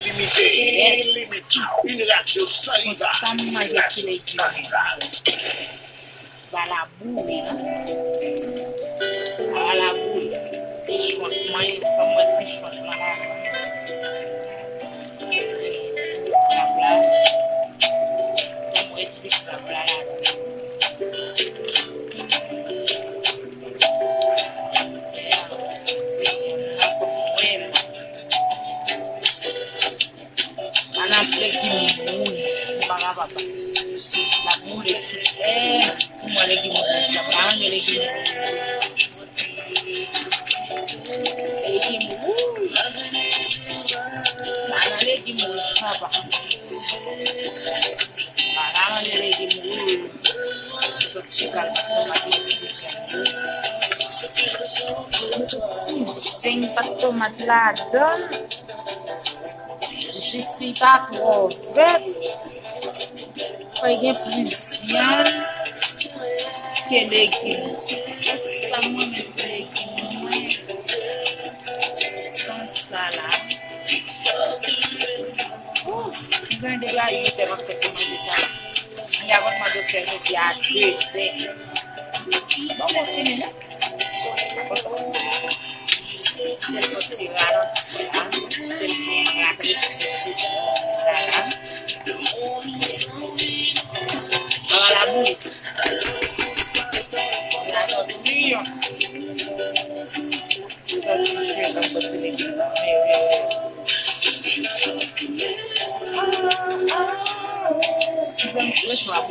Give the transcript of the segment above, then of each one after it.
Yes. Une réaction salivale. Sama manger petit légume. Va la boule, hein? Va la boule. Petit chouan, moi petit chouan là. Petit crabe là. Moi petit crabe là. Ana légume rouge, para papa. La boule est super. Moi légume rouge, la mange légume rouge. Légume rouge. Ana légume rouge, papa. Ana mange légume rouge. Tu calmes mathématique. C'est pas de tomate là-dedans. J'espère pas trop vite. Il y a plus viande que légumes. Ça, moi, mes légumes, sans salade. Vous avez déjà eu des gens qui manger ça. Il y a votre docteur qui dit à 2, c'est. Bon, on finit là. Del faut tirer là. Del faut ratisser là. Dans la bouche. La tortue. La tortue comme petit légume ça. Nous allons le choix.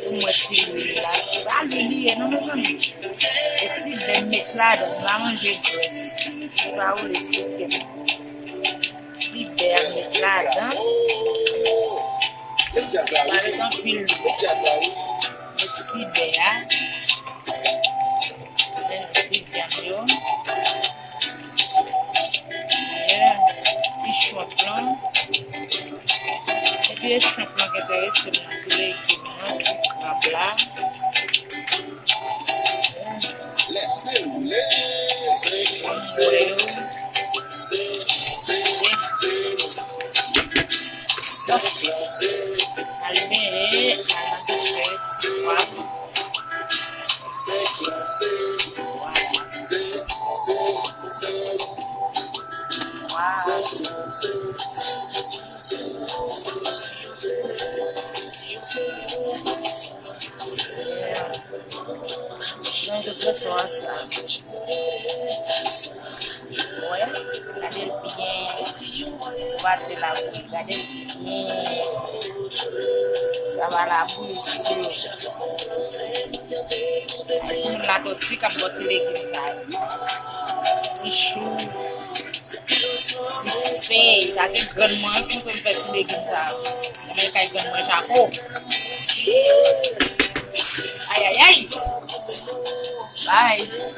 Moitié là, tu vas le lire, non, mes amis. Et tu vas mettre là, donc, on va manger graisse. Tu vas où le sucre. Tu vas mettre là, dedans. Par exemple, le petit béa. Le petit camion. Petit champion. Et puis, le champion qui est derrière, c'est mon poulet qui est petit crabe là. Allumer de pression à ça. Ouais, regardez bien. On va dire la bouche, regardez bien. Ça va la bouche. Si la tortue comme votre légume ça. Petit chou. Petit feuille, ça fait grandement comme petit légume ça. Mais quand il grandement chapeau. Aïe aïe aïe. Bye.